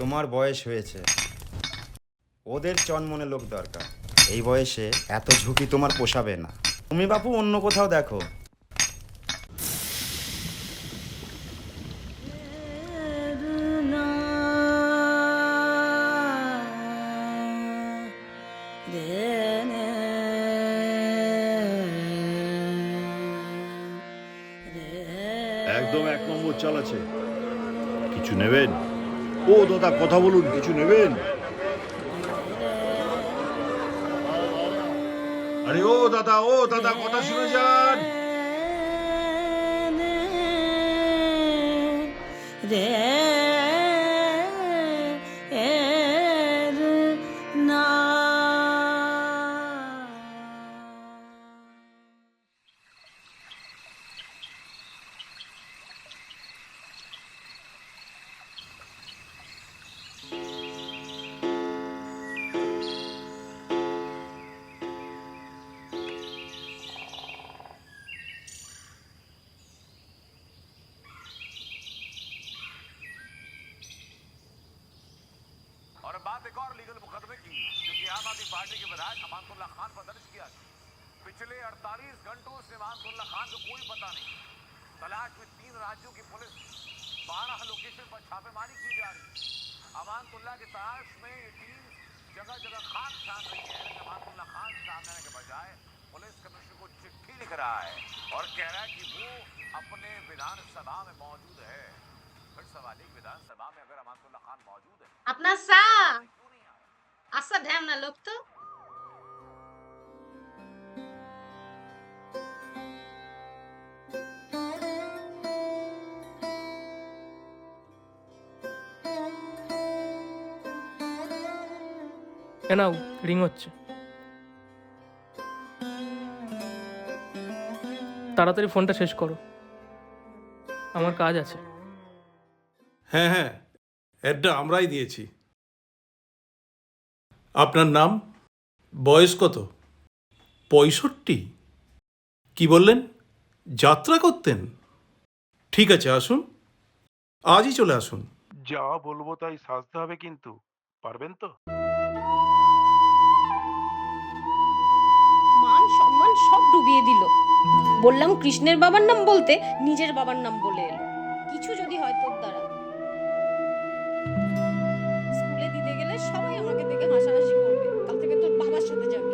তোমার বয়স হয়েছে, ওদের চনমনে লোক দরকার। এই বয়সে এত ঝুঁকি তোমার পোষাবে না। তুমি বাপু অন্য কোথাও দেখো। একদম এক নম্বর চাল আছে। কিছু নেবেন? ও দাদা কথা বলুন, কিছু নেবেন? আরে ও দাদা কথা শুনে যান। और बात एक और लीगल मुकदमे की जो कि आम आदमी पार्टी के विधायक अमानतुल्लाह खान पर दर्ज किया। पिछले 48 घंटों से अमानतुल्लाह खान को कोई पता नहीं। तलाश में 3 राज्यों की पुलिस 12 लोकेशन पर छापेमारी की जा रही। अमानतुल्लाह की तलाश में ये टीम जगह जगह खान छान रही है। अमानतुल्लाह खान सामने आने के बजाय पुलिस कमिश्नर को चिट्ठी लिख रहा है और कह रहा है कि वो अपने विधानसभा में मौजूद है। फिर सवाल है विधानसभा में अगर अमानतुल्लाह खान मौजूद है আপনার চা আচ্ছা ধ্যান না লোক তো নাও রিং হচ্ছে। তাড়াতাড়ি ফোনটা শেষ করো, আমার কাজ আছে। হ্যাঁ হ্যাঁ, অ্যাডটা আমরাই দিয়েছি। আপনার নাম, বয়স কত? 65? কি বললেন? যাত্রা করতেন? ঠিক আছে, আসুন, আজই চলে আসুন। যা বলবো তাই সাজতে হবে, কিন্তু পারবেন তো? মান সম্মান সব ডুবিয়ে দিল। বললাম কৃষ্ণের বাবার নাম বলতে, নিজের বাবার নাম বলে এলো। কিছু যদি হয় তোর দ্বারা। স্কুলে দিতে গেলে সবাই আমাকে দেখে হাসাহাসি করবে। কাল থেকে তোর বাবার সাথে যাবি।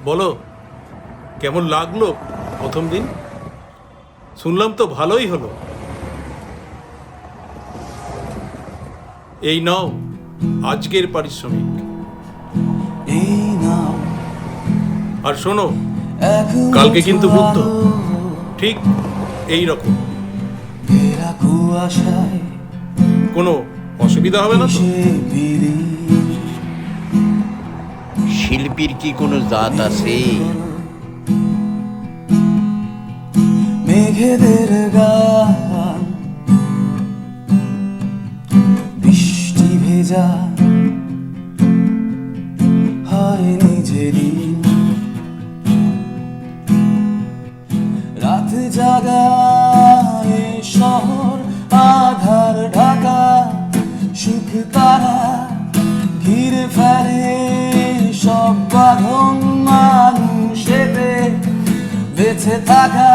বলো, কেমন লাগলো প্রথম দিন? শুনলাম তো ভালোই হলো। এই নাও আজকের পারিশ্রমিক। এই নাও আর শোনো, এখন কালকে কিন্তু বুদ্ধ ঠিক এই রকম। ঘেরা কুয়াশায় কোনো অসুবিধা হবে না তো? সে বিলি শিল্পীর কি কোনো জাত আছে? মেঘেদের গান বৃষ্টি ভেজা হয় নিজেরই। রাত জাগা এ শহর আধার ঢাকা, সুখ তারা ঘিরে ফেলে সব বাঁধন মানুষেতে বেঁচে থাকা।